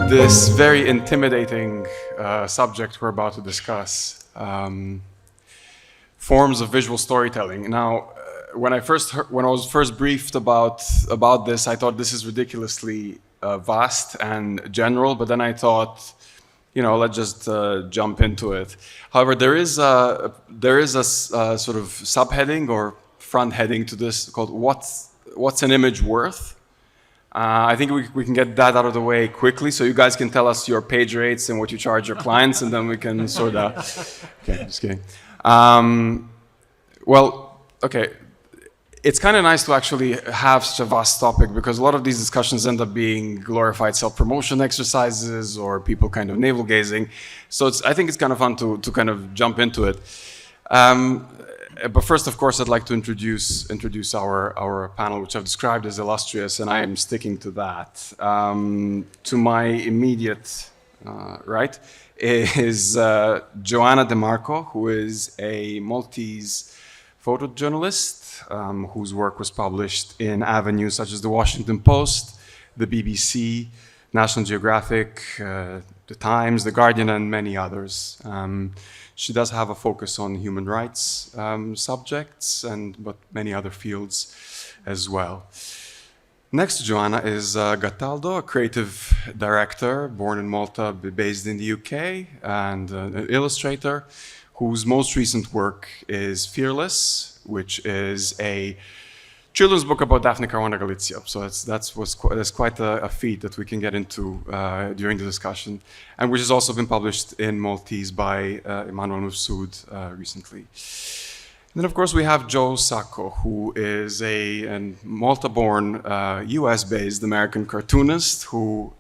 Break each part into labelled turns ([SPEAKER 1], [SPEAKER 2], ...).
[SPEAKER 1] This very intimidating subject we're about to discuss, forms of visual storytelling. Now, when I was first briefed about this, I thought this is ridiculously vast and general. But then I thought, let's just jump into it. However, there is a sort of subheading or front heading to this called "What's an image worth?" I think we can get that out of the way quickly, so you guys can tell us your page rates and what you charge your clients, and then we can sort out. Okay, just kidding. Okay. It's kind of nice to actually have such a vast topic, because a lot of these discussions end up being glorified self-promotion exercises or people kind of navel-gazing. So I think it's kind of fun to kind of jump into it. But first, of course, I'd like to introduce our panel, which I've described as illustrious, and I am sticking to that. To my immediate right is Joanna Demarco, who is a Maltese photojournalist whose work was published in avenues such as the Washington Post, the BBC, National Geographic, the Times, the Guardian, and many others. She does have a focus on human rights subjects, but many other fields as well. Next to Joanna is Gattaldo, a creative director born in Malta, based in the UK, and an illustrator whose most recent work is Fearless, which is a children's book about Daphne Caruana Galizia. So that's quite a feat that we can get into during the discussion, and which has also been published in Maltese by Emmanuel Mifsud recently. And then, of course, we have Joe Sacco, who is a Malta-born, US-based American cartoonist who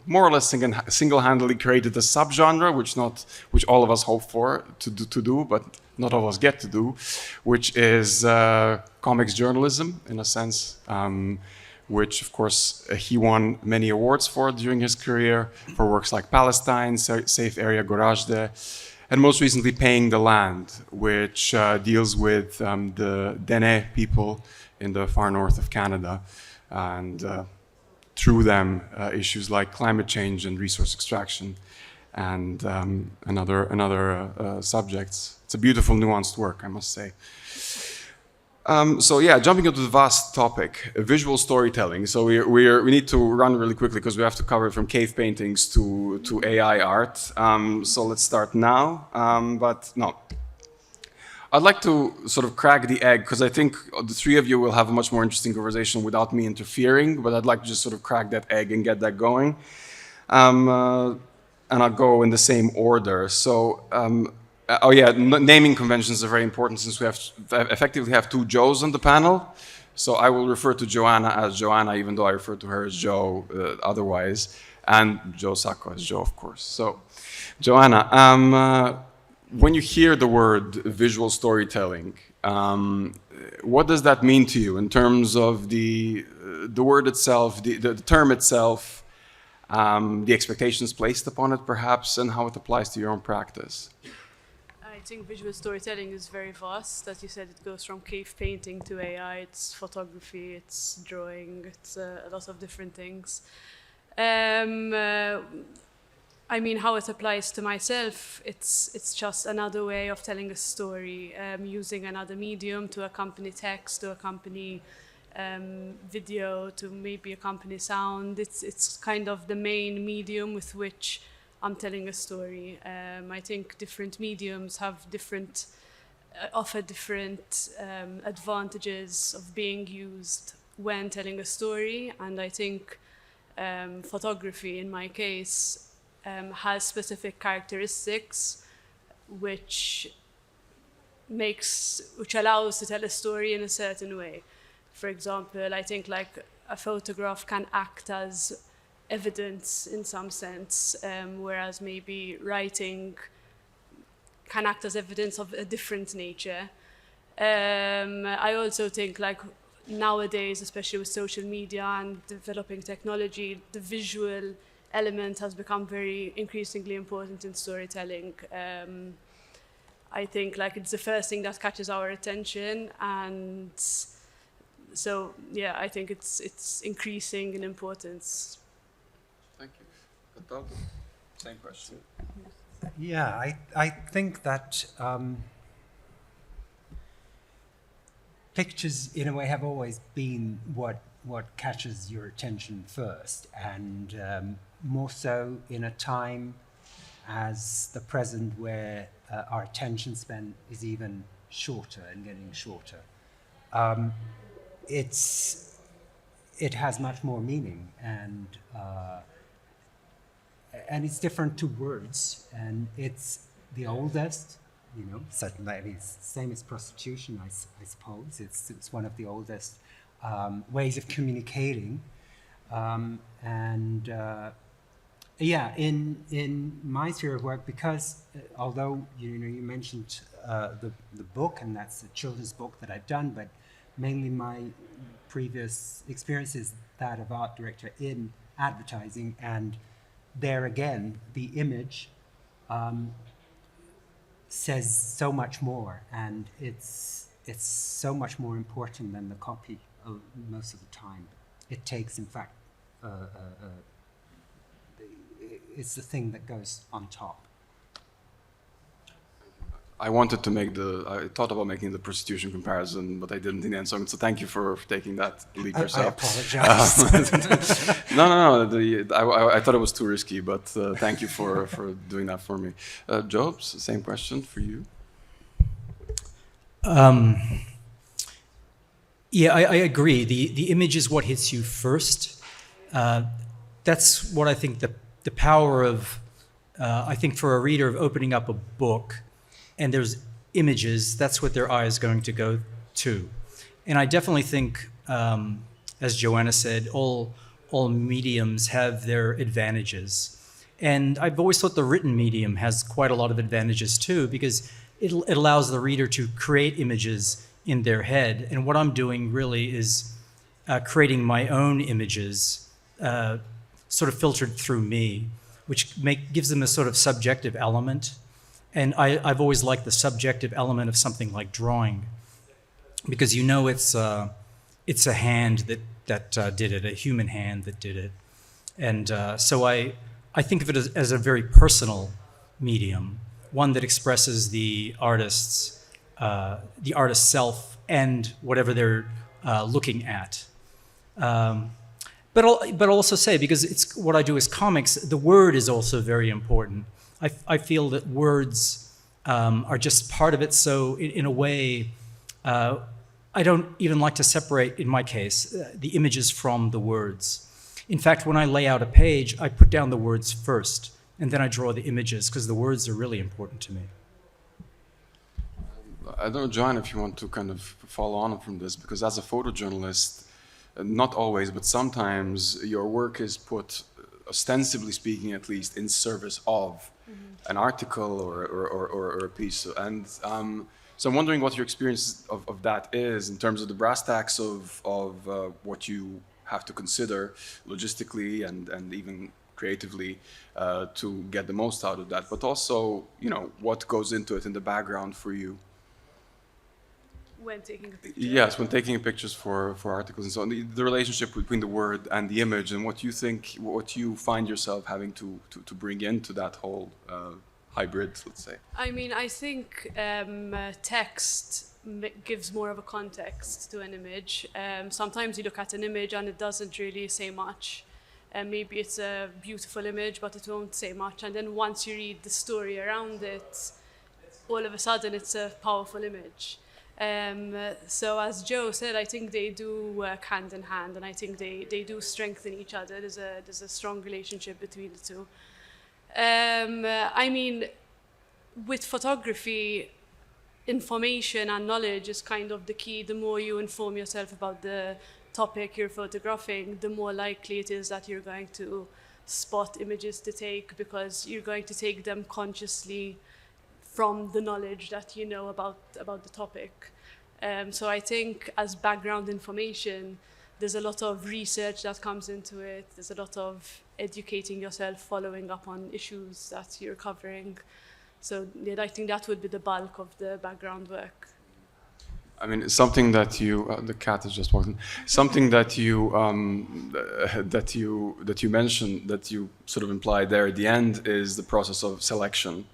[SPEAKER 1] more or less single-handedly created a subgenre, which all of us hope for to do, but not all of us get to do, which is comics journalism, in a sense, which, of course, he won many awards for during his career for works like Palestine, Safe Area Gorazde, and most recently Paying the Land, which deals with the Dene people in the far north of Canada, and through them issues like climate change and resource extraction and other subjects. It's a beautiful, nuanced work, I must say. So yeah, jumping into the vast topic, visual storytelling. So we need to run really quickly because we have to cover it from cave paintings to AI art. So let's start now. But no, I'd like to sort of crack the egg, because I think the three of you will have a much more interesting conversation without me interfering. But I'd like to just sort of crack that egg and get that going. And I'll go in the same order. So. Oh yeah, naming conventions are very important, since we effectively have two Joes on the panel. So I will refer to Joanna as Joanna, even though I refer to her as Joe otherwise, and Joe Sacco as Joe, of course. So, Joanna, when you hear the word visual storytelling, what does that mean to you in terms of the word itself, the term itself, the expectations placed upon it, perhaps, and how it applies to your own practice?
[SPEAKER 2] I think visual storytelling is very vast. As you said, it goes from cave painting to AI, it's photography, it's drawing, it's a lot of different things. I mean, how it applies to myself, it's just another way of telling a story, using another medium to accompany text, to accompany video, to maybe accompany sound. It's kind of the main medium with which I'm telling a story. I think different mediums have offer different advantages of being used when telling a story, and I think photography, in my case, has specific characteristics which allows to tell a story in a certain way. For example, I think like a photograph can act as evidence in some sense, whereas maybe writing can act as evidence of a different nature. I also think like nowadays, especially with social media and developing technology, the visual element has become very increasingly important in storytelling. I think like it's the first thing that catches our attention, and so yeah, I think it's increasing in importance.
[SPEAKER 1] Thank you. Same question.
[SPEAKER 3] Yeah, I think that pictures, in a way, have always been what catches your attention first, and more so in a time as the present where our attention span is even shorter and getting shorter. It has much more meaning, and it's different to words, and it's the oldest, certainly, I mean, it's same as prostitution, I suppose. It's one of the oldest ways of communicating, yeah, in my sphere of work, because although you mentioned the book, and that's a children's book that I've done, but mainly my previous experience is that of art director in advertising, and there again, the image says so much more, and it's so much more important than the copy most of the time. It takes, in fact, it's the thing that goes on top.
[SPEAKER 1] I thought about making the prostitution comparison, but I didn't in the end. So thank you for taking that leap yourself.
[SPEAKER 3] I apologize.
[SPEAKER 1] No. I thought it was too risky, but thank you for doing that for me. Joe, same question for you.
[SPEAKER 4] Yeah, I agree. The image is what hits you first. That's what I think the power of, I think for a reader, of opening up a book and there's images, that's what their eye is going to go to. And I definitely think, as Joanna said, all mediums have their advantages. And I've always thought the written medium has quite a lot of advantages too, because it allows the reader to create images in their head. And what I'm doing really is creating my own images, sort of filtered through me, which gives them a sort of subjective element. And I've always liked the subjective element of something like drawing, because it's a hand that did it, a human hand that did it. And so I think of it as a very personal medium, one that expresses the artist's self and whatever they're looking at. But I'll also say, because it's what I do is comics, the word is also very important. I feel that words are just part of it. So in a way, I don't even like to separate, in my case, the images from the words. In fact, when I lay out a page, I put down the words first, and then I draw the images, because the words are really important to me.
[SPEAKER 1] I don't know, Joanna, if you want to kind of follow on from this, because as a photojournalist, not always, but sometimes your work is put, ostensibly speaking at least, in service of an article or a piece. And so I'm wondering what your experience of that is in terms of the brass tacks of what you have to consider logistically and even creatively to get the most out of that, but also, what goes into it in the background for you.
[SPEAKER 2] When taking a picture?
[SPEAKER 1] Yes, when taking pictures for articles and so on, the relationship between the word and the image, and what you find yourself having to bring into that whole hybrid, let's say. I
[SPEAKER 2] mean, I think text gives more of a context to an image. Sometimes you look at an image and it doesn't really say much. Maybe it's a beautiful image, but it won't say much. And then once you read the story around it, all of a sudden it's a powerful image. So as Joe said, I think they do work hand in hand, and I think they do strengthen each other. There's a strong relationship between the two. I mean, with photography, information and knowledge is kind of the key. The more you inform yourself about the topic you're photographing, the more likely it is that you're going to spot images to take, because you're going to take them consciously from the knowledge that you know about the topic. So I think as background information, there's a lot of research that comes into it. There's a lot of educating yourself, following up on issues that you're covering. So yeah, I think that would be the bulk of the background work.
[SPEAKER 1] I mean, something that you the cat is just walking. Something that you mentioned, that you sort of implied there at the end, is the process of selection,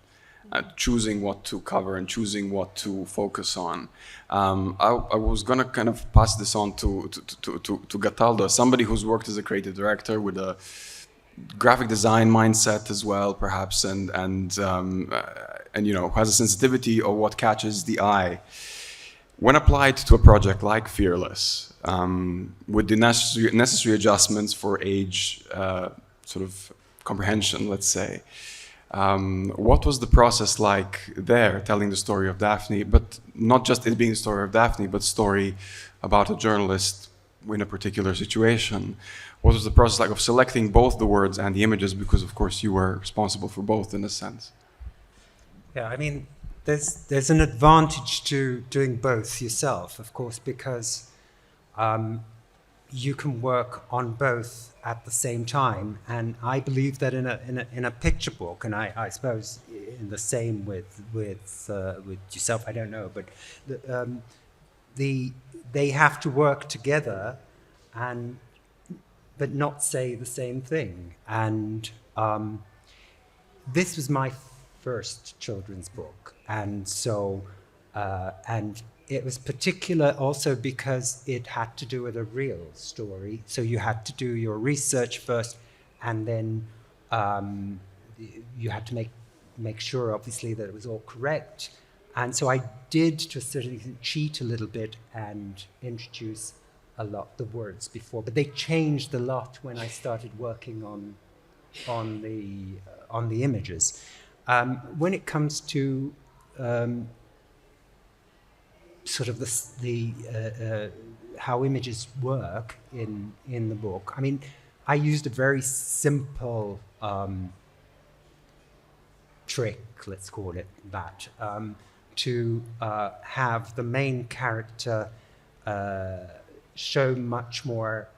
[SPEAKER 1] choosing what to cover and choosing what to focus on. I was gonna kind of pass this on to Cataldo, somebody who's worked as a creative director with a graphic design mindset as well, perhaps, and you know, has a sensitivity of what catches the eye. When applied to a project like Fearless, with the necessary adjustments for age sort of comprehension, let's say, what was the process like there, telling the story of Daphne, but not just it being the story of Daphne, but story about a journalist in a particular situation? What was the process like of selecting both the words and the images? Because of course you were responsible for both in a sense.
[SPEAKER 3] Yeah, I mean, there's an advantage to doing both yourself, of course, because you can work on both at the same time. And I believe that in a picture book, and I suppose in the same with yourself, I don't know, but they have to work together, but not say the same thing. And this was my first children's book, and so and it was particular also because it had to do with a real story. So you had to do your research first, and then you had to make sure, obviously, that it was all correct. And so I did, to a certain extent, cheat a little bit and introduce a lot the words before, but they changed a lot when I started working on the images. When it comes to sort of how images work in the book, I mean, I used a very simple trick, let's call it that, to have the main character show much more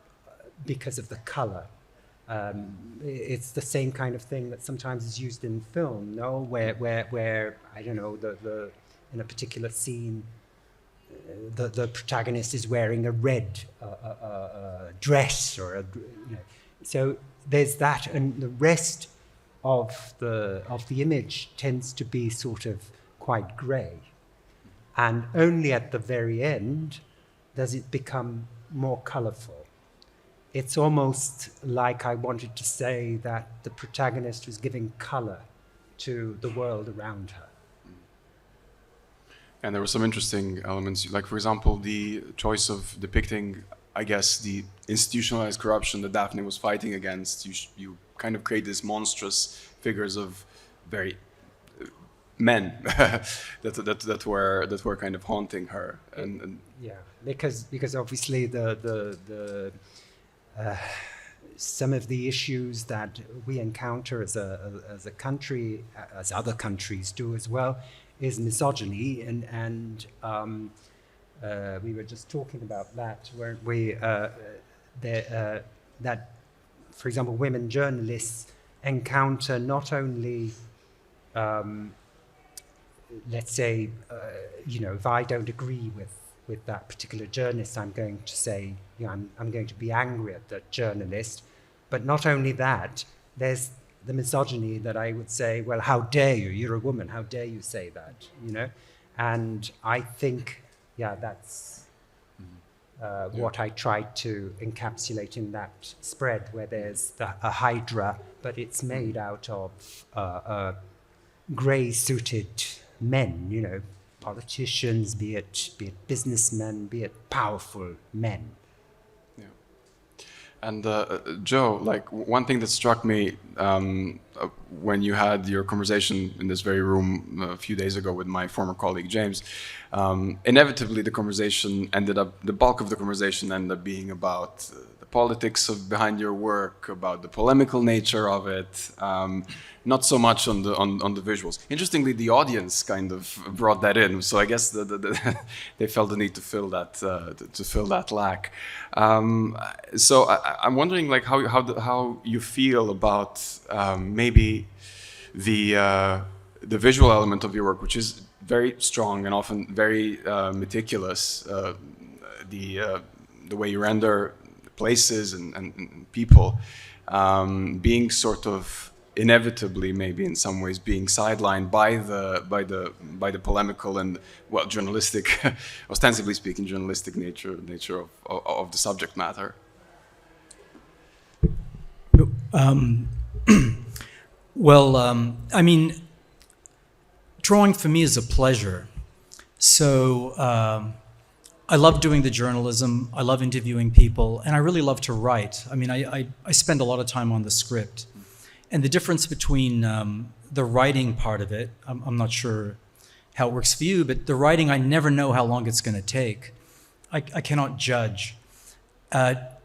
[SPEAKER 3] because of the color. It's the same kind of thing that sometimes is used in film, no? Where I don't know, in a particular scene, the protagonist is wearing a red dress, or so there's that, and the rest of the image tends to be sort of quite grey, and only at the very end does it become more colourful. It's almost like I wanted to say that the protagonist was giving colour to the world around her.
[SPEAKER 1] And there were some interesting elements, like, for example, the choice of depicting, I guess, the institutionalized corruption that Daphne was fighting against. You kind of create these monstrous figures of very men that were kind of haunting her. And
[SPEAKER 3] yeah, because obviously the some of the issues that we encounter as a country, as other countries do as well, is misogyny, and we were just talking about that, weren't we? That, for example, women journalists encounter not only, let's say, if I don't agree with that particular journalist, I'm going to say, I'm going to be angry at that journalist. But not only that, there's the misogyny that I would say, well, how dare you? You're a woman. How dare you say that? And I think, that's what I tried to encapsulate in that spread, where there's a hydra, but it's made out of grey-suited men, politicians, be it businessmen, be it powerful men.
[SPEAKER 1] Yeah. And Joe, like, one thing that struck me when you had your conversation in this very room a few days ago with my former colleague James, inevitably the bulk of the conversation ended up being about the politics behind your work, about the polemical nature of it, not so much on the visuals. Interestingly, the audience kind of brought that in, so I guess they felt the need to fill that lack. So I'm wondering, like, how you feel about maybe the the visual element of your work, which is very strong and often very meticulous, the way you render places and people, being sort of inevitably, maybe in some ways, being sidelined by the polemical and, well, journalistic, ostensibly speaking, journalistic nature of the subject matter.
[SPEAKER 4] I mean, drawing for me is a pleasure. So I love doing the journalism, I love interviewing people, and I really love to write. I mean, I spend a lot of time on the script. And the difference between the writing part of it, I'm not sure how it works for you, but the writing, I never know how long it's going to take. I cannot judge.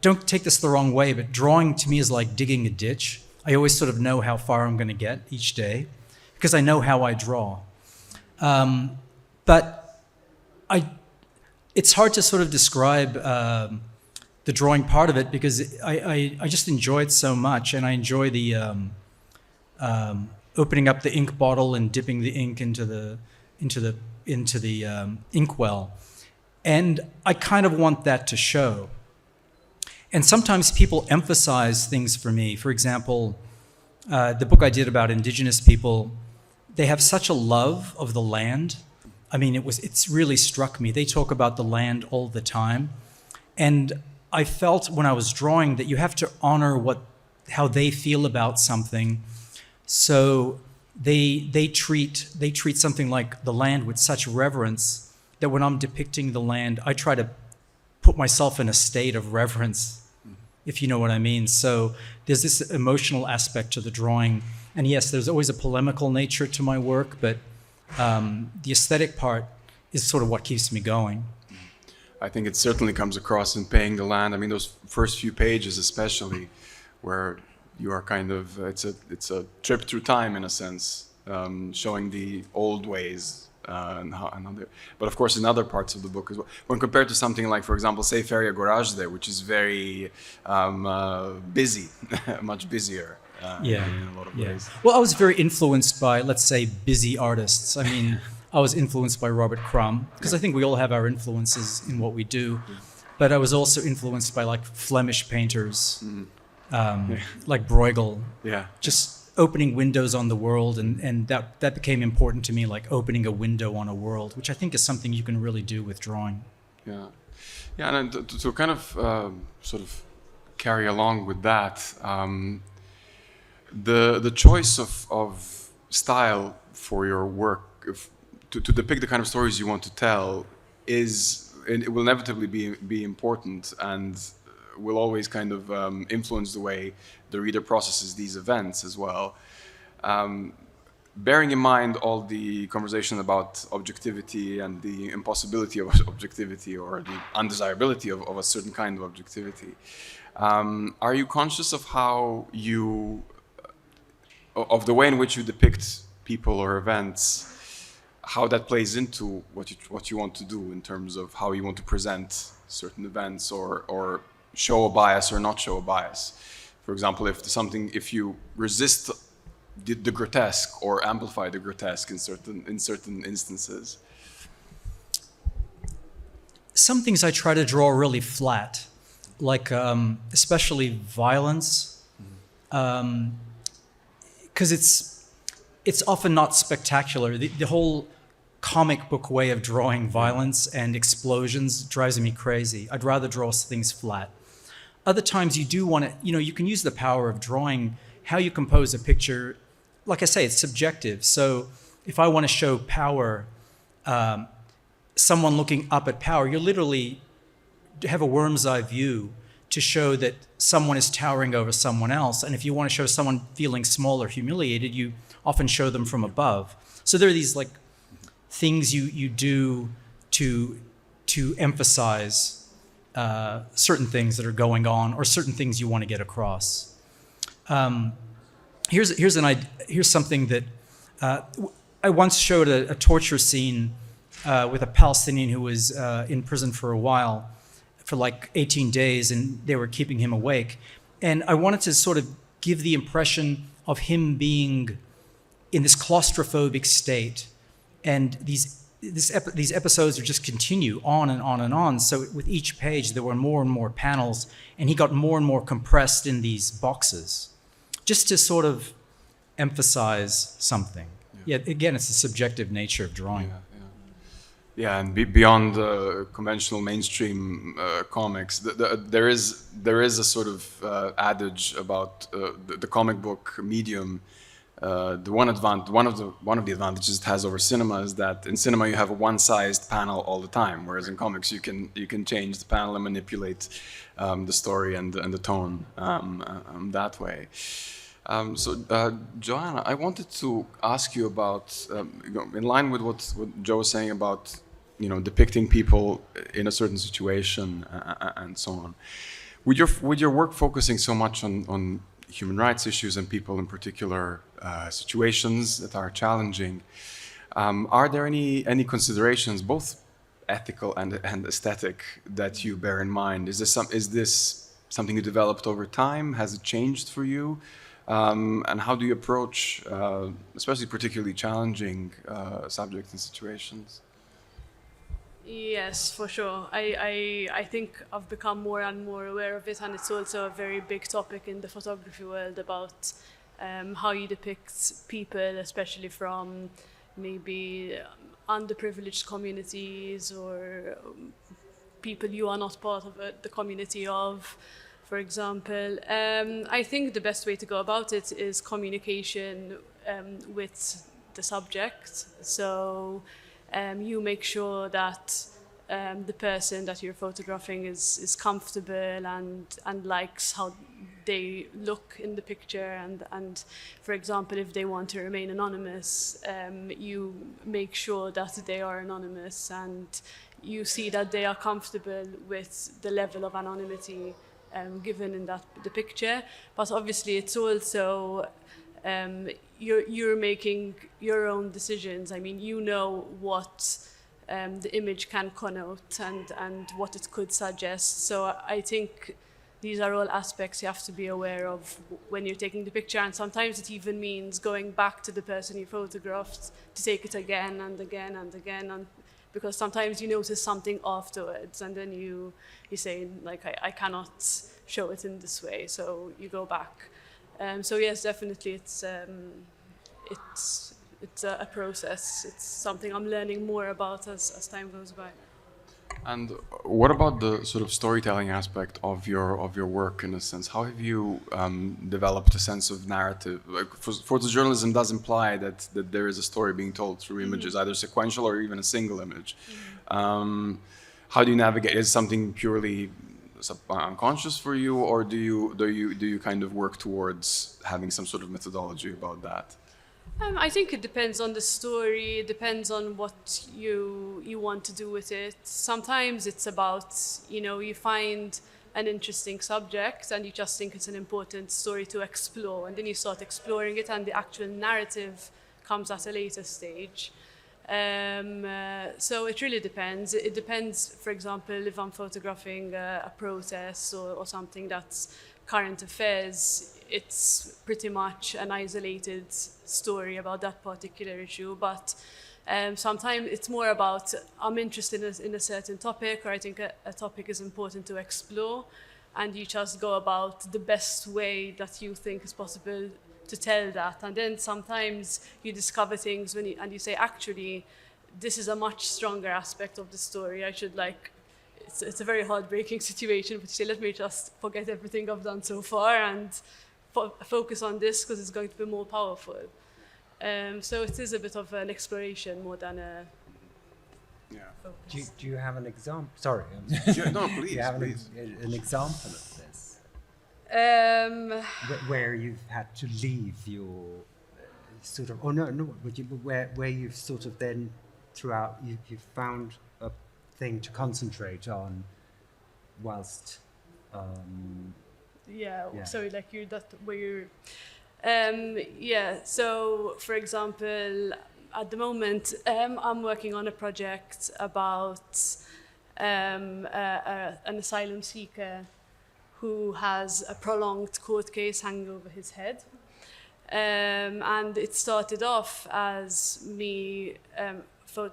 [SPEAKER 4] Don't take this the wrong way, but drawing to me is like digging a ditch. I always sort of know how far I'm going to get each day because I know how I draw. But it's hard to sort of describe the drawing part of it because I just enjoy it so much, and I enjoy the opening up the ink bottle and dipping the ink into the inkwell, and I kind of want that to show. And sometimes people emphasize things for me. For example, the book I did about indigenous people, they have such a love of the land. I mean, it's really struck me. They talk about the land all the time. And I felt when I was drawing that you have to honor how they feel about something. So they treat something like the land with such reverence that when I'm depicting the land, I try to put myself in a state of reverence, if you know what I mean. So there's this emotional aspect to the drawing. And yes, there's always a polemical nature to my work, but the aesthetic part is sort of what keeps me going.
[SPEAKER 1] I think it certainly comes across in Paying the Land. I mean, those first few pages especially, where you are kind of, it's a trip through time in a sense, showing the old ways and how but of course in other parts of the book as well. When compared to something like, for example, Sejferja Gorazde, which is very busy, much busier. In a lot of ways.
[SPEAKER 4] Well, I was very influenced by, let's say, busy artists. I mean, I was influenced by Robert Crumb, because I think we all have our influences in what we do. But I was also influenced by, like, Flemish painters, like Bruegel. Yeah. Just opening windows on the world, and that became important to me, like opening a window on a world, which I think is something you can really do with drawing. Yeah.
[SPEAKER 1] Yeah, and to kind of sort of carry along with that, the choice of style for your work, to depict the kind of stories you want to tell, it will inevitably be important and will always kind of influence the way the reader processes these events as well. Bearing in mind all the conversation about objectivity and the impossibility of objectivity or the undesirability of a certain kind of objectivity, are you conscious of of the way in which you depict people or events, how that plays into what you want to do in terms of how you want to present certain events or show a bias or not show a bias? For example, if you resist the grotesque or amplify the grotesque in certain instances.
[SPEAKER 4] Some things I try to draw really flat, like especially violence. Because it's often not spectacular. The whole comic book way of drawing violence and explosions drives me crazy. I'd rather draw things flat. Other times you do want to, you can use the power of drawing, how you compose a picture. Like I say, it's subjective. So if I want to show power, someone looking up at power, you literally have a worm's eye view to show that someone is towering over someone else. And if you want to show someone feeling small or humiliated, you often show them from above. So there are these like things you do to emphasize certain things that are going on or certain things you want to get across. Here's something that I once showed a torture scene with a Palestinian who was in prison for a while, for like 18 days, and they were keeping him awake. And I wanted to sort of give the impression of him being in this claustrophobic state. And these episodes would just continue on and on and on. So with each page, there were more and more panels, and he got more and more compressed in these boxes, just to sort of emphasize something. Yeah, again, it's the subjective nature of drawing.
[SPEAKER 1] Yeah, and beyond the conventional mainstream comics, there is a sort of adage about the comic book medium. One of the advantages it has over cinema is that in cinema you have a one-sized panel all the time, whereas in comics you can change the panel and manipulate the story and the tone that way. Joanna, I wanted to ask you about, in line with what Joe was saying about, depicting people in a certain situation and so on. With your work focusing so much on human rights issues and people in particular situations that are challenging, are there any considerations, both ethical and aesthetic, that you bear in mind? Is this something you developed over time? Has it changed for you? And how do you approach, especially particularly challenging subjects and situations?
[SPEAKER 2] Yes, for sure. I think I've become more and more aware of it, and it's also a very big topic in the photography world about how you depict people, especially from maybe underprivileged communities or people you are not part of the community of, for example. I think the best way to go about it is communication with the subject. So you make sure that the person that you're photographing is comfortable and likes how they look in the picture, and for example, if they want to remain anonymous, you make sure that they are anonymous and you see that they are comfortable with the level of anonymity given in the picture. But obviously it's also you're making your own decisions. I mean, you know what the image can connote and what it could suggest. So I think these are all aspects you have to be aware of when you're taking the picture, and sometimes it even means going back to the person you photographed to take it again and again and again, because sometimes you notice something afterwards and then you say, like, I cannot show it in this way, so you go back. So yes, definitely it's a process. It's something I'm learning more about as time goes by.
[SPEAKER 1] And what about the sort of storytelling aspect of your work, in a sense? How have you developed a sense of narrative? Like, photojournalism does imply that there is a story being told through images, either sequential or even a single image. How do you navigate? Is something purely unconscious for you, or do you kind of work towards having some sort of methodology about that?
[SPEAKER 2] I think it depends on the story. It depends on what you want to do with it. Sometimes it's about, you find an interesting subject and you just think it's an important story to explore, and then you start exploring it and the actual narrative comes at a later stage. So it really depends. It depends, for example, if I'm photographing a protest or something that's current affairs, it's pretty much an isolated story about that particular issue. But sometimes it's more about, I'm interested in a certain topic, or I think a topic is important to explore, and you just go about the best way that you think is possible to tell that. And then sometimes you discover things and you say, actually, this is a much stronger aspect of the story. I should it's a very heartbreaking situation, but you say, let me just forget everything I've done so far and focus on this because it's going to be more powerful. So it is a bit of an exploration more than a focus.
[SPEAKER 3] Do you have an example? Sorry.
[SPEAKER 1] No, please.
[SPEAKER 3] Do you have
[SPEAKER 1] please.
[SPEAKER 3] an example of this? Where you've had to leave your sort of, where you've sort of then throughout, you've found a thing to concentrate on whilst...
[SPEAKER 2] So like so for example, at the moment I'm working on a project about an asylum seeker who has a prolonged court case hanging over his head. And it started off as me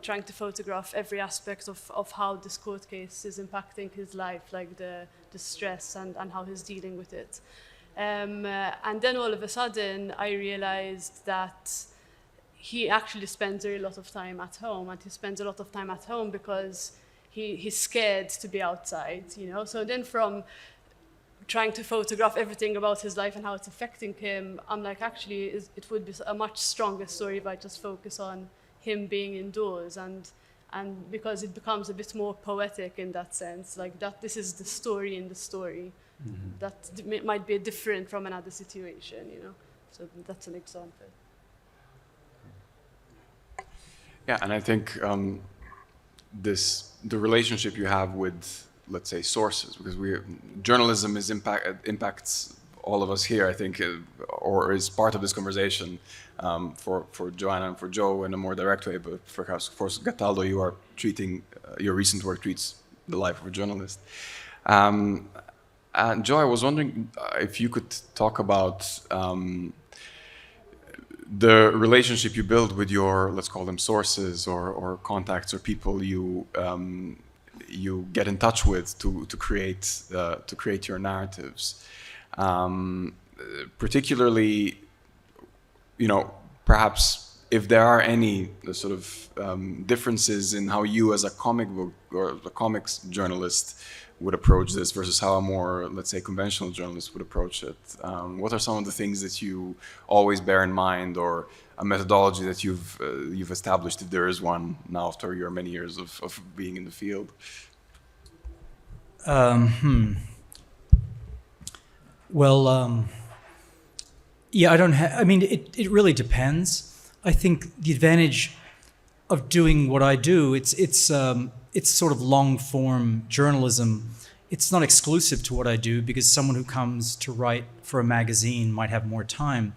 [SPEAKER 2] trying to photograph every aspect of how this court case is impacting his life, like the stress and how he's dealing with it. And then all of a sudden, I realized that he actually spends a lot of time at home, and he spends a lot of time at home because he's scared to be outside, you know? So then from trying to photograph everything about his life and how it's affecting him, I'm like, actually, it would be a much stronger story if I just focus on him being indoors, and because it becomes a bit more poetic in that sense, like that this is the story in the story. Mm-hmm. That might be different from another situation, you know? So that's an example.
[SPEAKER 1] Yeah, and I think the relationship you have with, let's say, sources, because journalism impacts all of us here, I think, or is part of this conversation for Joanna and for Joe in a more direct way, but for Cataldo, you are treating, your recent work treats the life of a journalist. And Joe, I was wondering if you could talk about the relationship you build with your, let's call them sources or contacts or people you get in touch with to create your narratives. Particularly, you know, perhaps if there are any sort of differences in how you as a comic book or a comics journalist would approach this versus how a more, let's say, conventional journalist would approach it. What are some of the things that you always bear in mind, or a methodology that you've established, if there is one, now after your many years of being in the field?
[SPEAKER 4] Well, yeah, I mean, it really depends. I think the advantage of doing what I do, it's sort of long-form journalism. It's not exclusive to what I do, because someone who comes to write for a magazine might have more time.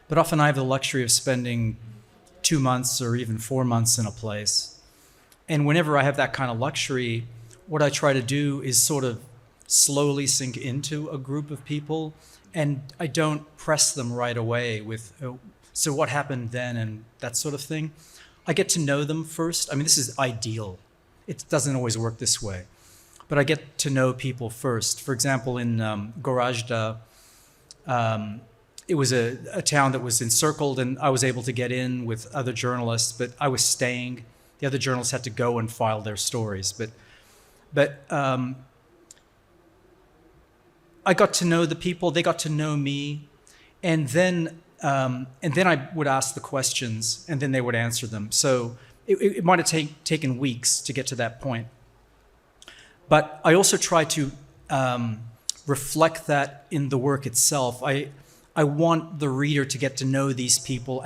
[SPEAKER 4] But often I have the luxury of spending 2 months or even 4 months in a place. And whenever I have that kind of luxury, what I try to do is sort of slowly sink into a group of people, and I don't press them right away with, oh, so what happened then, and that sort of thing. I get to know them first. I mean, this is ideal. It doesn't always work this way, but I get to know people first. For example, in Gorazda, it was a town that was encircled, and I was able to get in with other journalists, but I was staying. The other journalists had to go and file their stories. But I got to know the people, they got to know me, and then I would ask the questions, and then they would answer them. So it might have taken weeks to get to that point. But I also try to reflect that in the work itself. I want the reader to get to know these people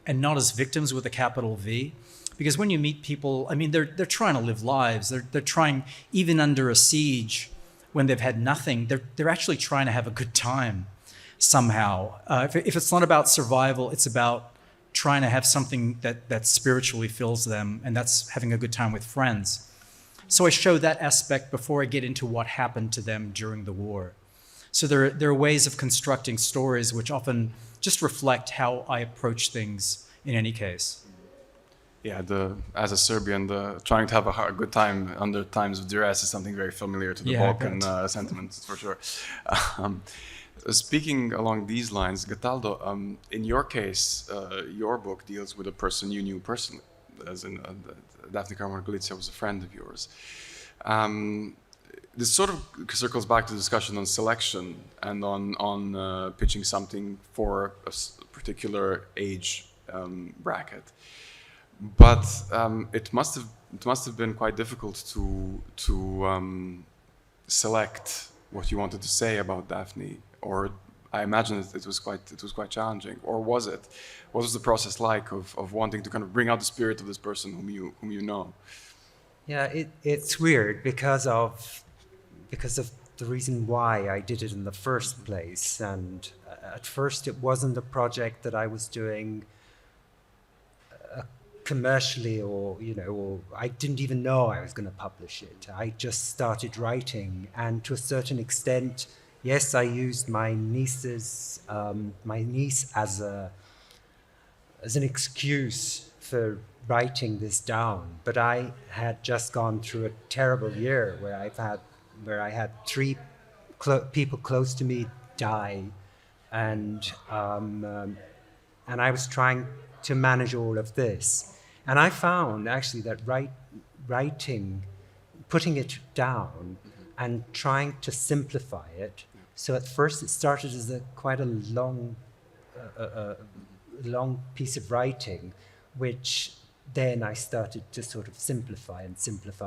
[SPEAKER 4] and not as victims with a capital V. Because when you meet people, I mean, they're trying to live lives. They're trying, even under a siege, when they've had nothing, they're actually trying to have a good time somehow. If it's not about survival, it's about trying to have something that spiritually fills them, and that's having a good time with friends. So I show that aspect before I get into what happened to them during the war. So there are ways of constructing stories which often just reflect how I approach things in any case.
[SPEAKER 1] Yeah, as a Serbian, trying to have a good time under times of duress is something very familiar to the Balkan sentiments, for sure. Speaking along these lines, Cataldo, in your case, your book deals with a person you knew personally, as in Daphne Caruana Galizia was a friend of yours. This sort of circles back to the discussion on selection and on pitching something for a particular age bracket. But it must have been quite difficult to select what you wanted to say about Daphne, or I imagine it was quite challenging. Or was it? What was the process like of wanting to kind of bring out the spirit of this person whom you know?
[SPEAKER 3] Yeah, it's weird because of the reason why I did it in the first place. And at first, it wasn't a project that I was doing commercially, or I didn't even know I was going to publish it. I just started writing, and to a certain extent yes, I used my niece as an excuse for writing this down. But I had just gone through a terrible year where I had three people close to me die, and I was trying to manage all of this. And I found actually that writing, putting it down and trying to simplify it. So at first it started as quite a long piece of writing, which then I started to sort of simplify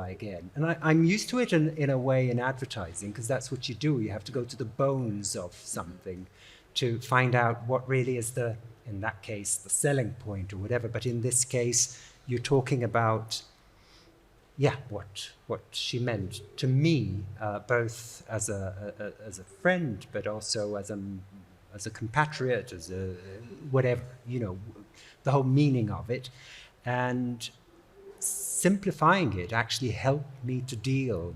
[SPEAKER 3] again. And I'm used to it in a way in advertising, because that's what you do. You have to go to the bones of something to find out what really is in that case, the selling point or whatever. But in this case, you're talking about, what she meant to me, both as a friend, but also as a compatriot, as a whatever, the whole meaning of it. And simplifying it actually helped me to deal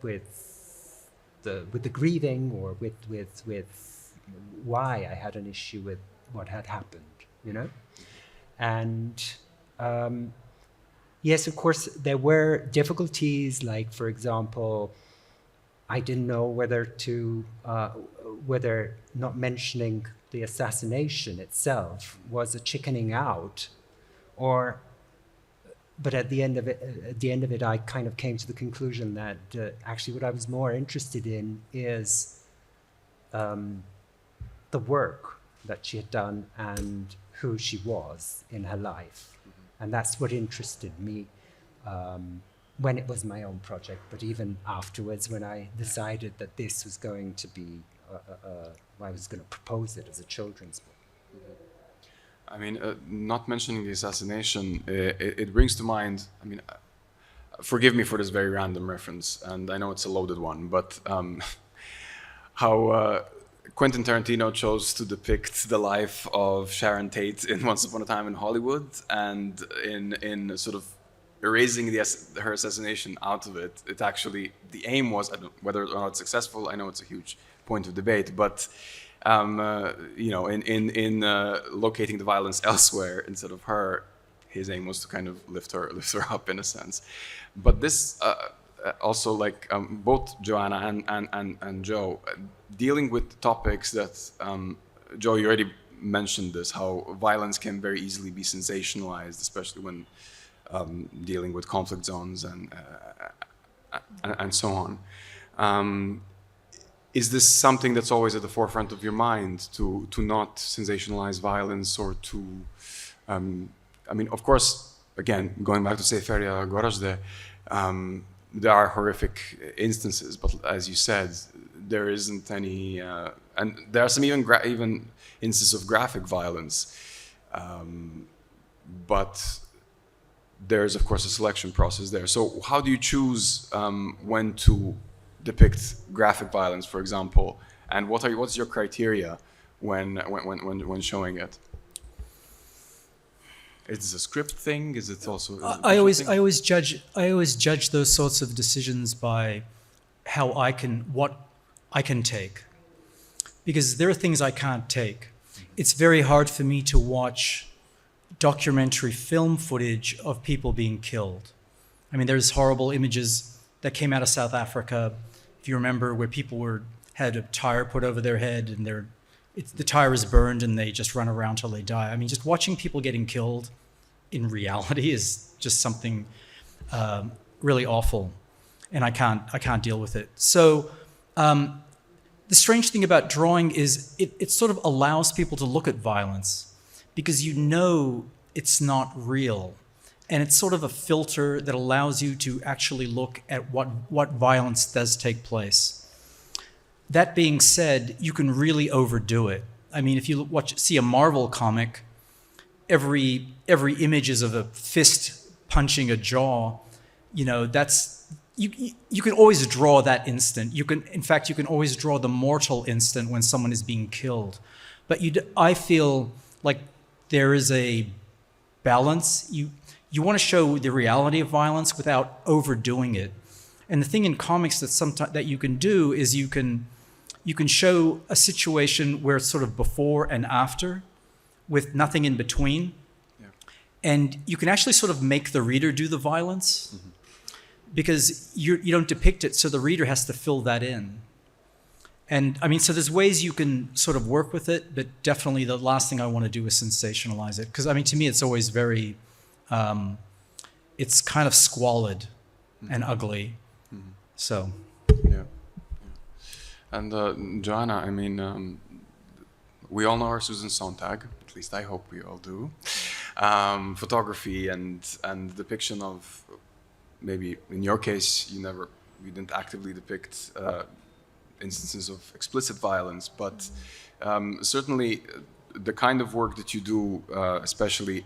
[SPEAKER 3] with the grieving, or with why I had an issue with what had happened, And yes, of course, there were difficulties, like, for example, I didn't know whether not mentioning the assassination itself was a chickening out, but at the end of it, I kind of came to the conclusion that actually what I was more interested in is the work that she had done and who she was in her life. And that's what interested me when it was my own project, but even afterwards, when I decided that this was going to be, I was going to propose it as a children's book.
[SPEAKER 1] I mean, not mentioning the assassination, it brings to mind, forgive me for this very random reference, and I know it's a loaded one, but how Quentin Tarantino chose to depict the life of Sharon Tate in Once Upon a Time in Hollywood, and in sort of erasing her assassination out of it, it actually, the aim was, I don't, whether or not it's successful, I know it's a huge point of debate, but in locating the violence elsewhere instead of her, his aim was to kind of lift her up in a sense. But this also, like both Joanna and Joe, dealing with topics that Joe, you already mentioned this, how violence can very easily be sensationalized, especially when dealing with conflict zones and so on. Is this something that's always at the forefront of your mind, to not sensationalize violence, or to, of course, again, going back to Sejferja Gorazde, there are horrific instances, but as you said, there isn't any, and there are some even instances of graphic violence, but there's of course a selection process there. So how do you choose when to depict graphic violence, for example, and what's your criteria when showing it? Is it a script thing? Is it also?
[SPEAKER 4] I always judge those sorts of decisions by what I can take, because there are things I can't take. It's very hard for me to watch documentary film footage of people being killed. There's horrible images that came out of South Africa, if you remember, where people had a tire put over their head and the tire is burned and they just run around till they die. Just watching people getting killed in reality is just something really awful, and I can't deal with it. So the strange thing about drawing is it sort of allows people to look at violence, because it's not real. And it's sort of a filter that allows you to actually look at what violence does take place. That being said, you can really overdo it. If you see a Marvel comic, every image is of a fist punching a jaw. You can always draw that instant. You can always draw the mortal instant when someone is being killed. But I feel like there is a balance. You want to show the reality of violence without overdoing it. And the thing in comics that you can do is you can you can show a situation where it's sort of before and after with nothing in between.
[SPEAKER 1] Yeah.
[SPEAKER 4] And you can actually sort of make the reader do the violence because you don't depict it, so the reader has to fill that in. And I mean, so there's ways you can sort of work with it, but definitely the last thing I want to do is sensationalize it. Because I mean, to me, it's always very, it's kind of squalid and ugly. So.
[SPEAKER 1] Yeah. And Joanna, I mean, we all know our Susan Sontag. At least I hope we all do. Photography and depiction of, maybe in your case, you didn't actively depict instances of explicit violence, but certainly the kind of work that you do, especially,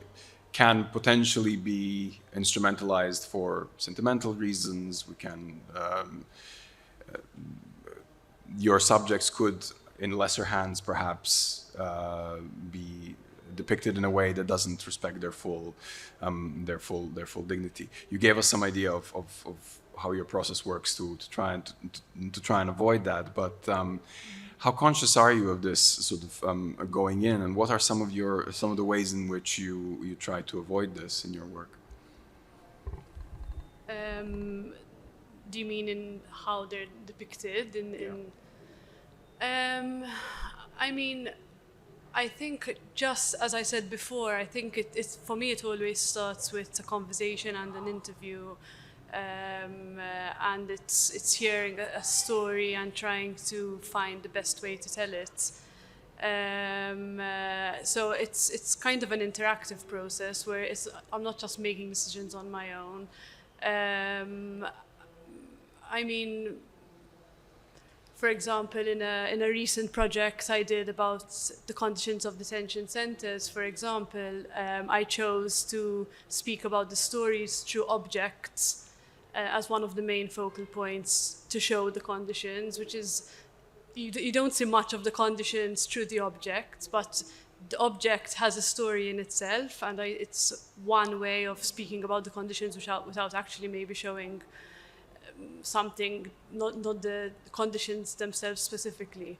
[SPEAKER 1] can potentially be instrumentalized for sentimental reasons. We can, your subjects could, in lesser hands, perhaps, be depicted in a way that doesn't respect their full dignity. You gave us some idea of how your process works to try and avoid that. But how conscious are you of this sort of going in, and what are some of the ways in which you try to avoid this in your work?
[SPEAKER 2] Do you mean in how they're depicted? I mean, I think, just as I said before, I think it's for me, it always starts with a conversation and an interview. And it's hearing a story and trying to find the best way to tell it. So it's kind of an interactive process where I'm not just making decisions on my own. I mean, for example, in a recent project I did about the conditions of detention centers, for example, I chose to speak about the stories through objects as one of the main focal points to show the conditions, which is, you don't see much of the conditions through the object, but the object has a story in itself, and it's one way of speaking about the conditions without actually maybe showing something, not the conditions themselves specifically.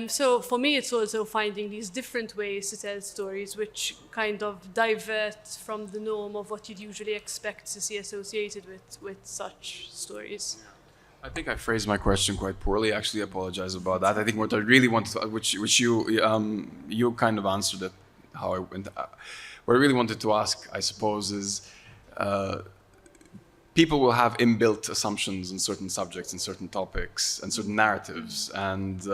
[SPEAKER 2] So for me, it's also finding these different ways to tell stories which kind of divert from the norm of what you'd usually expect to see associated with such stories.
[SPEAKER 1] I think I phrased my question quite poorly. Actually, I apologize about that. I think what I really wanted to, which you kind of answered it, how I went. What I really wanted to ask, I suppose, is people will have inbuilt assumptions on certain subjects and certain topics and certain narratives, and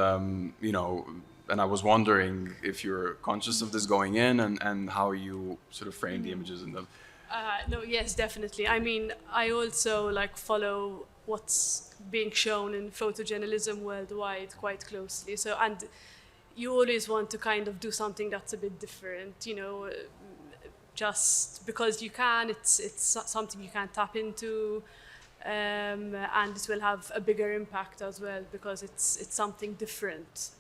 [SPEAKER 1] and I was wondering if you're conscious of this going in, and how you sort of frame the images in them.
[SPEAKER 2] No, yes, definitely. I mean, I also follow what's being shown in photojournalism worldwide quite closely. So, and you always want to kind of do something that's a bit different, just because you can. It's something you can tap into, and it will have a bigger impact as well because it's something different,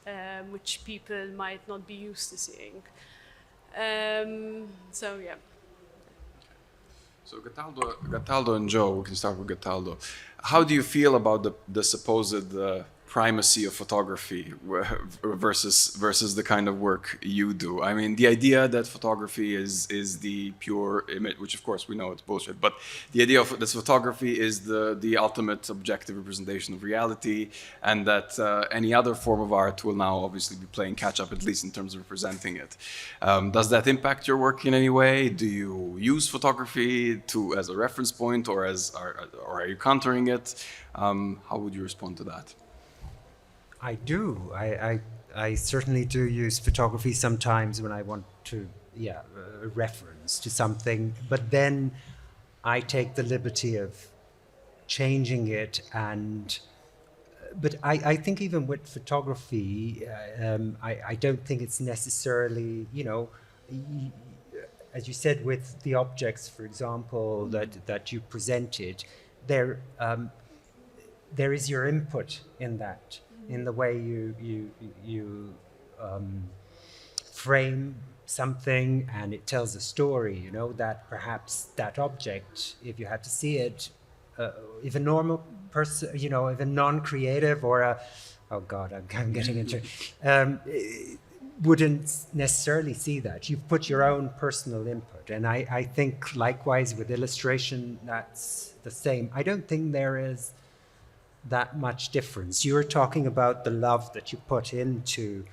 [SPEAKER 2] which people might not be used to seeing. So yeah.
[SPEAKER 1] So Cataldo and Joe, we can start with Cataldo. How do you feel about the supposed primacy of photography versus the kind of work you do? I mean, the idea that photography is the pure image, which of course we know it's bullshit, but the idea of this photography is the ultimate objective representation of reality, and that any other form of art will now obviously be playing catch up, at least in terms of representing it. Does that impact your work in any way? Do you use photography as a reference point, or are you countering it? How would you respond to that?
[SPEAKER 3] I do. I certainly do use photography sometimes when I want to, a reference to something. But then I take the liberty of changing it. But I think even with photography, I don't think it's necessarily, as you said, with the objects, for example, that you presented, there is your input in that. In the way you frame something, and it tells a story, that perhaps that object, if you had to see it, if a normal person, you know, if a non-creative or a, oh God, I'm getting into, wouldn't necessarily see that. You've put your own personal input. And I think likewise with illustration, that's the same. I don't think there is that much difference. You're talking about the love that you put into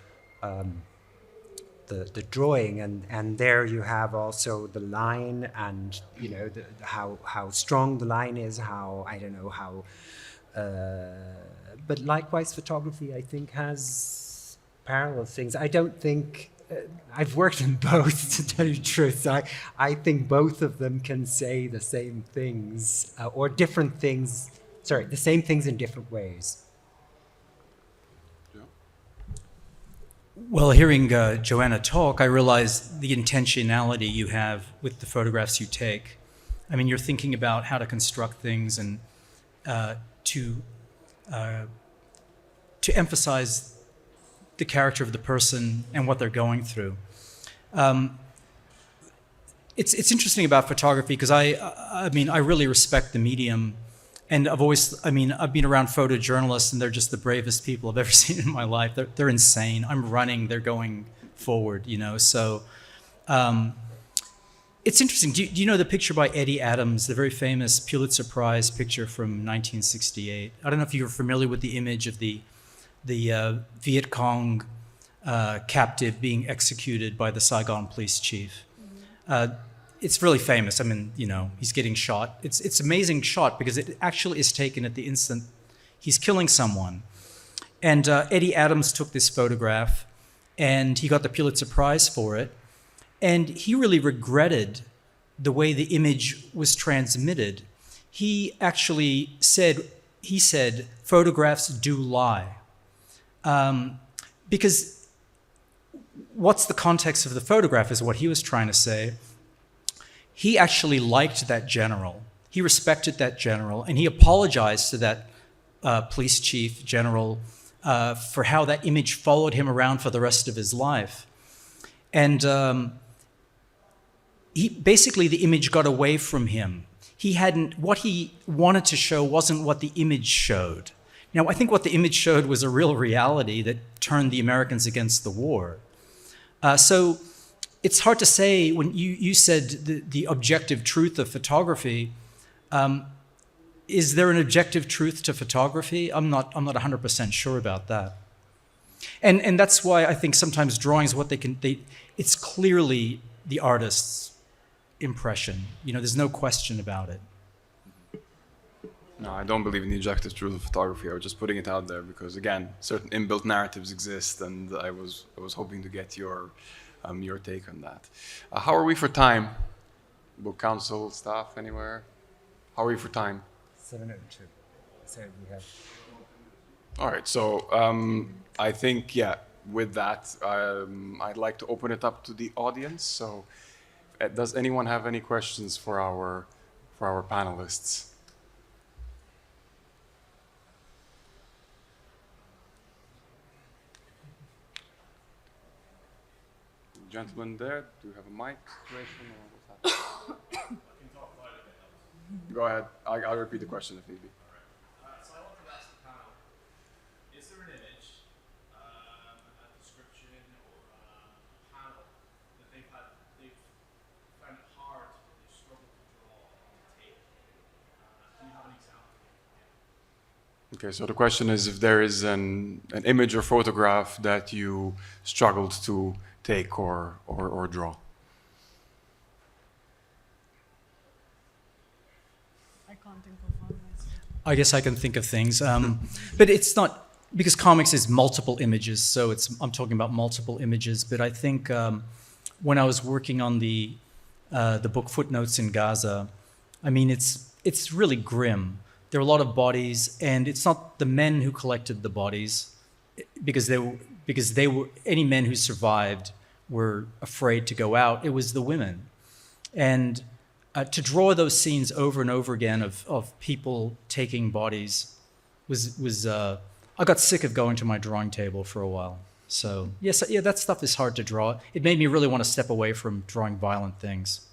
[SPEAKER 3] the drawing, and there you have also the line, and you know how strong the line is, how I don't know how. But likewise, photography I think has parallel things. I don't think I've worked in both, to tell you the truth. So I think both of them can say the same things or different things. Sorry, the same things in different ways.
[SPEAKER 4] Well, hearing Joanna talk, I realized the intentionality you have with the photographs you take. I mean, you're thinking about how to construct things and to emphasize the character of the person and what they're going through. It's interesting about photography because I mean, I really respect the medium. And I've been around photojournalists, and they're just the bravest people I've ever seen in my life. They're insane. I'm running, they're going forward, you know. So it's interesting. Do you know the picture by Eddie Adams, the very famous Pulitzer Prize picture from 1968? I don't know if you're familiar with the image of the Viet Cong captive being executed by the Saigon police chief. It's really famous. I mean, you know, he's getting shot. It's an amazing shot because it actually is taken at the instant he's killing someone. And Eddie Adams took this photograph, and he got the Pulitzer Prize for it. And he really regretted the way the image was transmitted. He actually said, photographs do lie. Because what's the context of the photograph is what he was trying to say. He actually liked that general. He respected that general, and he apologized to that police chief general for how that image followed him around for the rest of his life. And basically the image got away from him. What he wanted to show wasn't what the image showed. Now, I think what the image showed was a real reality that turned the Americans against the war. So it's hard to say when you said the objective truth of photography. Is there an objective truth to photography? I'm not 100% sure about that. And that's why I think sometimes drawings, it's clearly the artist's impression. You know, there's no question about it.
[SPEAKER 1] No, I don't believe in the objective truth of photography. I was just putting it out there because, again, certain inbuilt narratives exist, and I was hoping to get your take on that. How are we for time? Book council staff anywhere? How are we for time?
[SPEAKER 3] 7:02. So we have.
[SPEAKER 1] All right. So I think with that, I'd like to open it up to the audience. So, does anyone have any questions for our panelists? Gentleman there, do you have a mic situation or what's happening? Go ahead. I'll repeat the question if need be.
[SPEAKER 5] So I want to ask the panel, is there an image, a description, or a panel that they've found it hard, or they've struggled to draw on the tape? Do you have an example?
[SPEAKER 1] Okay, so the question is if there is an image or photograph that you struggled to take or draw.
[SPEAKER 2] I can't think of one myself.
[SPEAKER 4] I guess I can think of things, but it's not, because comics is multiple images, so I'm talking about multiple images. But I think when I was working on the book Footnotes in Gaza, I mean it's really grim. There are a lot of bodies, and it's not the men who collected the bodies, because they were any men who survived were afraid to go out. It was the women, and to draw those scenes over and over again of people taking bodies was I got sick of going to my drawing table for a while. So yes, that stuff is hard to draw. It made me really want to step away from drawing violent things.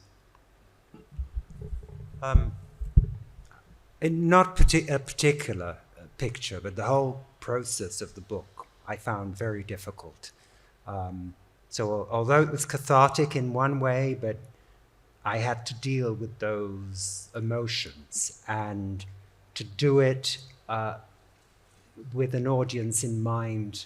[SPEAKER 3] And not a particular picture, but the whole process of the book I found very difficult. So although it was cathartic in one way, but I had to deal with those emotions, and to do it with an audience in mind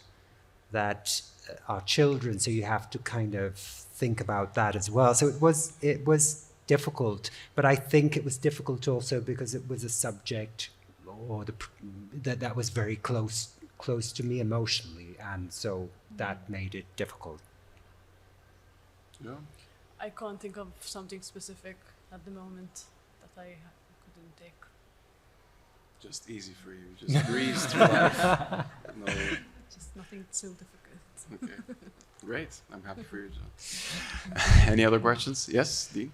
[SPEAKER 3] that are children, so you have to kind of think about that as well. So it was difficult, but I think it was difficult also because it was a subject that was very close to me emotionally, and so that made it difficult.
[SPEAKER 1] Yeah.
[SPEAKER 2] I can't think of something specific at the moment that I couldn't take.
[SPEAKER 1] Just easy for you. Just breeze through life. No.
[SPEAKER 2] Just nothing so difficult.
[SPEAKER 1] Okay. Great. I'm happy for you, John. Any other questions? Yes, Dean?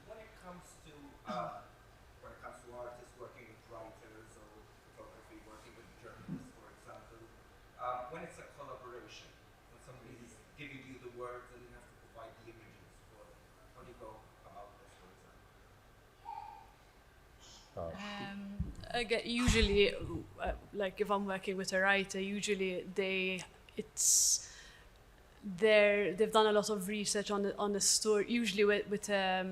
[SPEAKER 6] When it comes to artists working with writers or photography, working with journalists, for example, when it's a collaboration, when somebody's giving you the words and you have to provide the images for it, how do you go about this, for example?
[SPEAKER 2] Again, usually, like if I'm working with a writer, usually they've done a lot of research on the story. Usually with a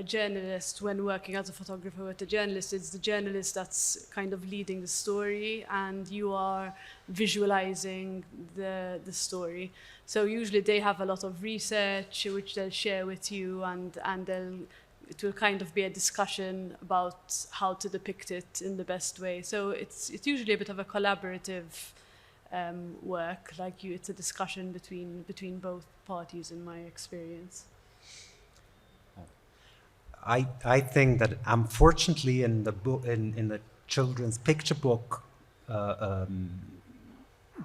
[SPEAKER 2] journalist, when working as a photographer with a journalist, it's the journalist that's kind of leading the story, and you are visualizing the story. So usually they have a lot of research which they'll share with you, and it will kind of be a discussion about how to depict it in the best way. So it's usually a bit of a collaborative work, it's a discussion between both parties in my experience.
[SPEAKER 3] I think that unfortunately in the book, in the children's picture book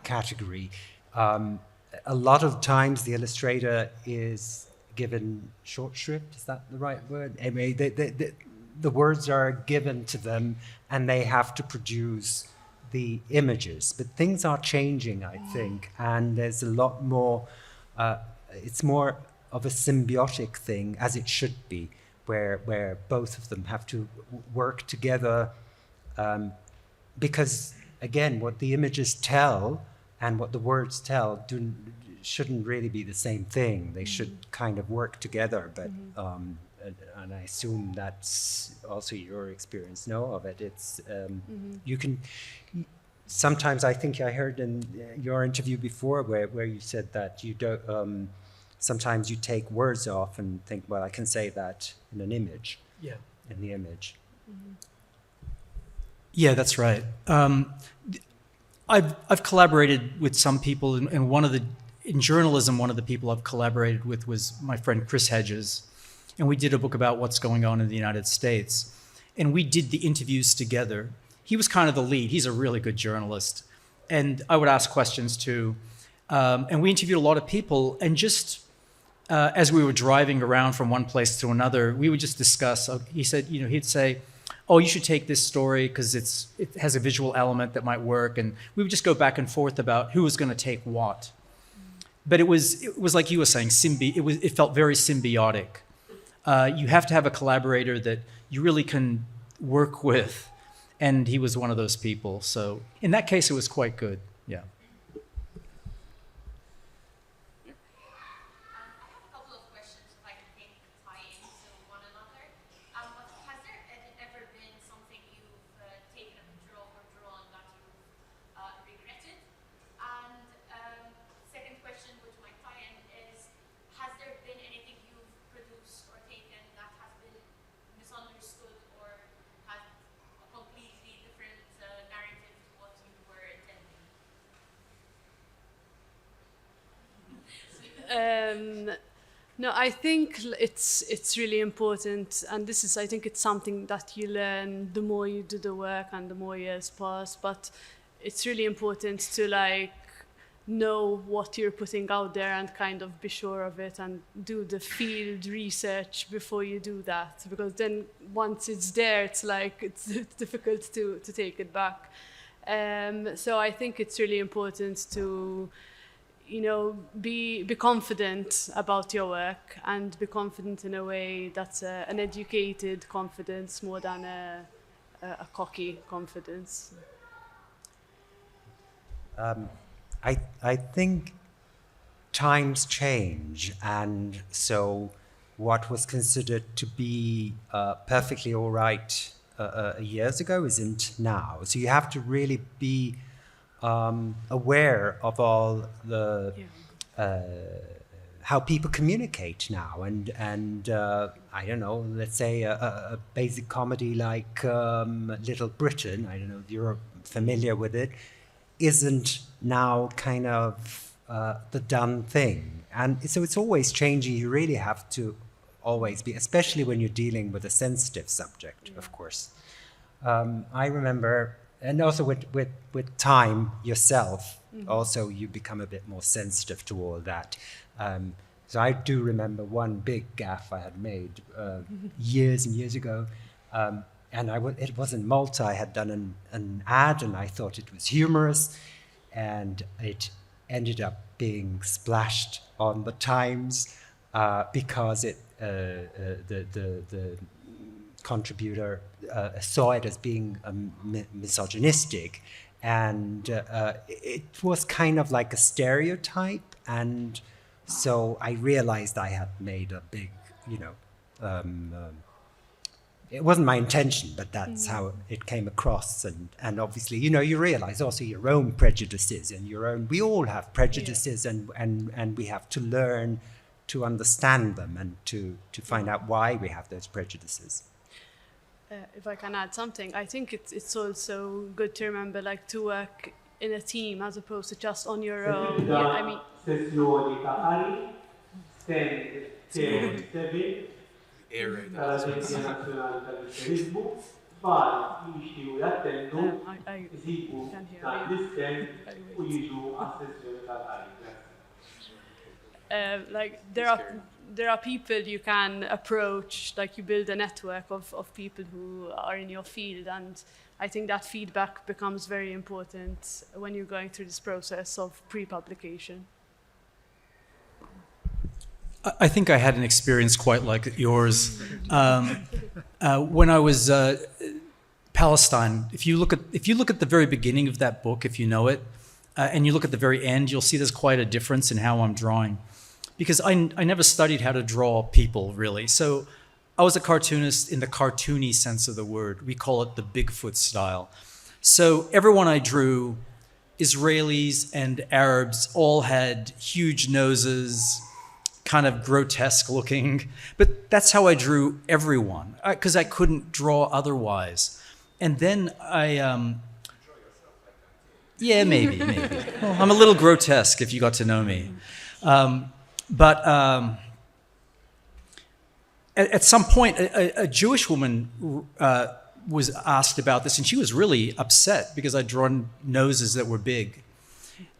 [SPEAKER 3] category, a lot of times the illustrator is given short shrift. Is that the right word? I mean, the words are given to them, and they have to produce the images. But things are changing, I think, and there's a lot more. It's more of a symbiotic thing, as it should be, where both of them have to work together, because again, what the images tell and what the words tell shouldn't really be the same thing. They should kind of work together, but and I assume that's also your experience, of it. It's you can sometimes, I think I heard in your interview before where you said that you don't sometimes you take words off and think, well, I can say that in an image.
[SPEAKER 4] Yeah.
[SPEAKER 3] In the image.
[SPEAKER 4] Yeah, that's right. I've collaborated with some people, and in journalism, one of the people I've collaborated with was my friend Chris Hedges, and we did a book about what's going on in the United States, and we did the interviews together. He was kind of the lead. He's a really good journalist, and I would ask questions too, and we interviewed a lot of people, and just as we were driving around from one place to another, we would just discuss. He said, he'd say, oh, you should take this story because it has a visual element that might work, and we would just go back and forth about who was going to take what. But it was like you were saying, it felt very symbiotic. You have to have a collaborator that you really can work with, and he was one of those people. So in that case, it was quite good. Yeah.
[SPEAKER 2] No, I think it's really important, and I think it's something that you learn the more you do the work and the more years pass. But it's really important to know what you're putting out there and kind of be sure of it and do the field research before you do that, because then once it's there, it's difficult to take it back. So I think it's really important to be confident about your work, and be confident in a way that's an educated confidence more than a cocky confidence.
[SPEAKER 3] I think times change, and so what was considered to be perfectly all right years ago isn't now. So you have to really be aware of all the how people communicate now, and I don't know, let's say a basic comedy like Little Britain, I don't know if you're familiar with it, isn't now kind of the done thing. And so it's always changing. You really have to always be, especially when you're dealing with a sensitive subject, of course. I remember, and also with time yourself, also you become a bit more sensitive to all that. So I do remember one big gaffe I had made years and years ago. And it was in Malta. I had done an ad, and I thought it was humorous, and it ended up being splashed on the Times because the contributor saw it as being misogynistic, and it was kind of like a stereotype, and so I realized I had made a big, it wasn't my intention, but that's how it came across. And obviously, you realize also your own prejudices and we all have prejudices, and we have to learn to understand them and to find out why we have those prejudices.
[SPEAKER 2] If I can add something, I think it's also good to remember, like, to work in a team as opposed to just on your own. Yeah, I mean,
[SPEAKER 5] Sessjoni ta' qari, stand 7 tal-Aġenzija Nazzjonali tal-Turizmu, tfal jixtiequ jattendu,
[SPEAKER 2] I
[SPEAKER 5] jsibu
[SPEAKER 2] can hear
[SPEAKER 5] dan
[SPEAKER 2] you.
[SPEAKER 5] l-iskemp u jiġu għas-sessjoni tal-qari.
[SPEAKER 2] Like, there are people you can approach, like you build a network of people who are in your field, and I think that feedback becomes very important when you're going through this process of pre-publication.
[SPEAKER 4] I think I had an experience quite like yours. When I was Palestine, if you look at the very beginning of that book, if you know it, and you look at the very end, you'll see there's quite a difference in how I'm drawing. Because I never studied how to draw people, really. So I was a cartoonist in the cartoony sense of the word. We call it the Bigfoot style. So everyone I drew, Israelis and Arabs, all had huge noses, kind of grotesque looking. But that's how I drew everyone, because I couldn't draw otherwise. And then yeah, maybe. Well, I'm a little grotesque if you got to know me. But at some point, a Jewish woman was asked about this, and she was really upset because I'd drawn noses that were big.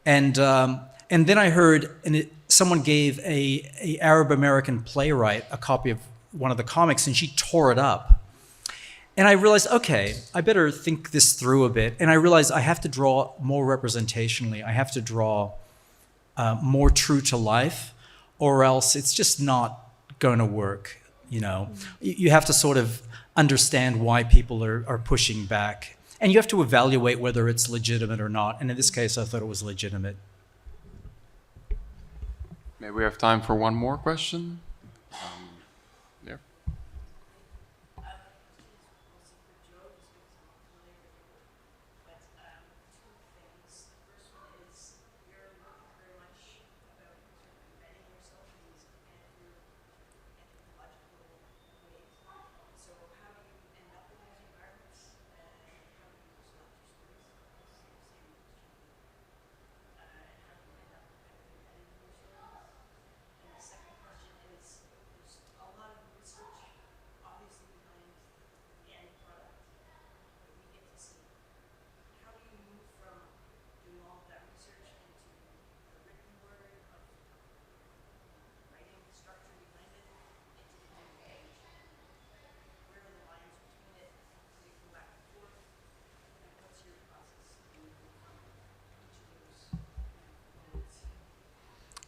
[SPEAKER 4] And then I heard someone gave a Arab American playwright a copy of one of the comics, and she tore it up. And I realized, okay, I better think this through a bit. And I realized I have to draw more representationally. I have to draw more true to life, or else it's just not going to work. You have to sort of understand why people are pushing back, and you have to evaluate whether it's legitimate or not. And in this case, I thought it was legitimate.
[SPEAKER 1] Maybe we have time for one more question. Yeah.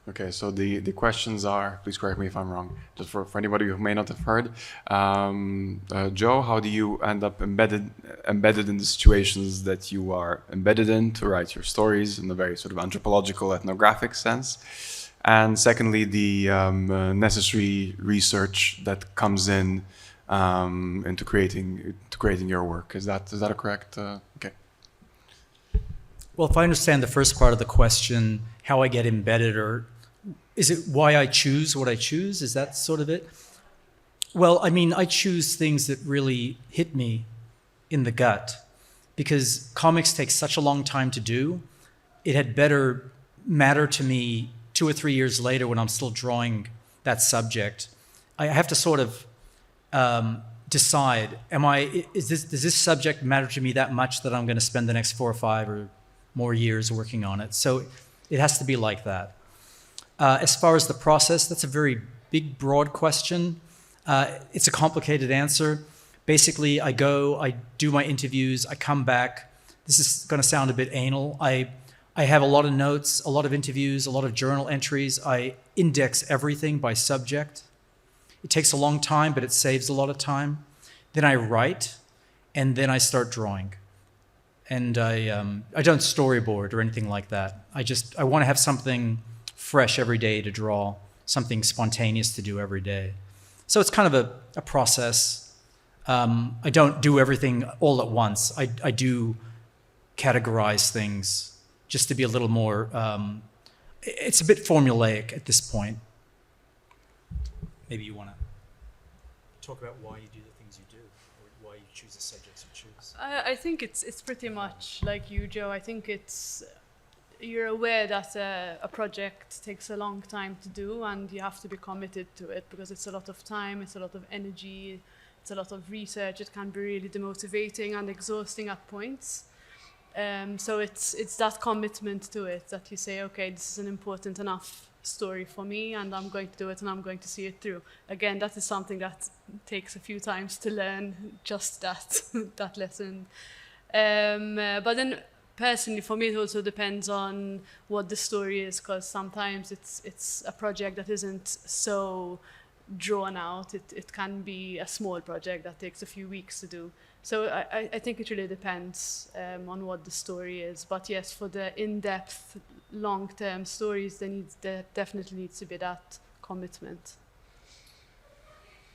[SPEAKER 1] Okay, so the questions are, please correct me if I'm wrong, just for anybody who may not have heard. Joe, how do you end up embedded in the situations that you are embedded in to write your stories in a very sort of anthropological, ethnographic sense? And secondly, the necessary research that comes in into creating your work. Is that a correct? Okay.
[SPEAKER 4] Well, if I understand the first part of the question, how I get embedded, or is it why I choose what I choose? Is that sort of it? Well, I mean, I choose things that really hit me in the gut, because comics take such a long time to do. It had better matter to me 2 or 3 years later when I'm still drawing that subject. I have to sort of decide, does this subject matter to me that much that I'm going to spend the next 4 or 5 or more years working on it? So it has to be like that. As far as the process, that's a very big, broad question. It's a complicated answer. Basically, I go, I do my interviews, I come back. This is going to sound a bit anal. I have a lot of notes, a lot of interviews, a lot of journal entries. I index everything by subject. It takes a long time, but it saves a lot of time. Then I write, and then I start drawing. And I don't storyboard or anything like that. I want to have something fresh every day to draw, something spontaneous to do every day. So it's kind of a process. I don't do everything all at once. I do categorize things just to be a little more, it's a bit formulaic at this point. Maybe you want to talk about why you do the things you do, or why you choose the subjects you choose.
[SPEAKER 2] I think it's pretty much like you, Joe. I think you're aware that a project takes a long time to do, and you have to be committed to it because it's a lot of time, it's a lot of energy, it's a lot of research. It can be really demotivating and exhausting at points. So it's that commitment to it that you say, okay, this is an important enough story for me, and I'm going to do it, and I'm going to see it through. Again, that is something that takes a few times to learn, just that lesson. But then personally, for me, it also depends on what the story is, because sometimes it's a project that isn't so drawn out. It can be a small project that takes a few weeks to do. So I think it really depends on what the story is. But yes, for the in-depth, long-term stories, there definitely needs to be that commitment.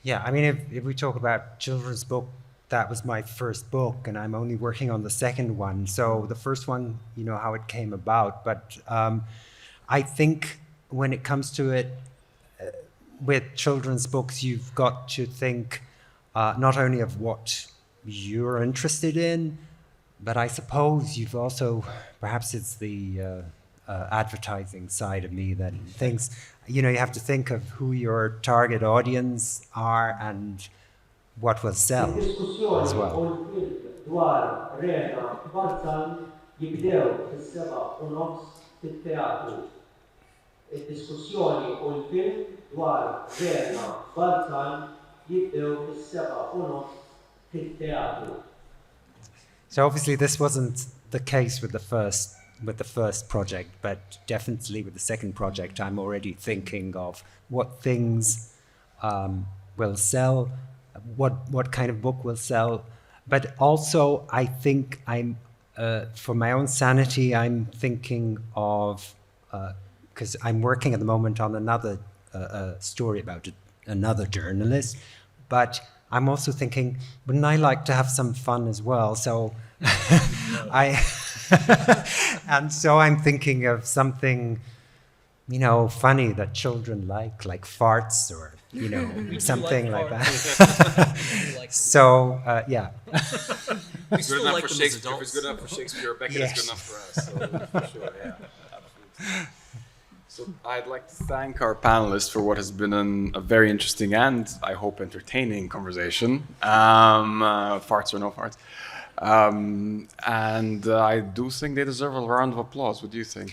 [SPEAKER 3] Yeah, I mean, if we talk about children's book, that was my first book, and I'm only working on the second one. So the first one, you know how it came about. But I think when it comes to it, with children's books, you've got to think not only of what you're interested in, but I suppose you've also, perhaps it's the advertising side of me that thinks, you know, you have to think of who your target audience are and what will sell as well.
[SPEAKER 7] Id-diskussjoni u l-film dwar Verna Balzan jibdew fis-7:30 fit-teatru.
[SPEAKER 3] So obviously this wasn't the case with the first project, but definitely with the second project, I'm already thinking of what things will sell, what kind of book will sell. But also, I think for my own sanity, I'm thinking of, because I'm working at the moment on another story about another journalist, but I'm also thinking, wouldn't I like to have some fun as well? So and so I'm thinking of something, you know, funny that children like farts or, you know, something like that. So, yeah.
[SPEAKER 1] If it's good enough for Shakespeare, Beckett is good enough for us. So for sure, yeah, absolutely. So I'd like to thank our panelists for what has been a very interesting and, I hope, entertaining conversation. Farts or no farts. And I do think they deserve a round of applause. What do you think?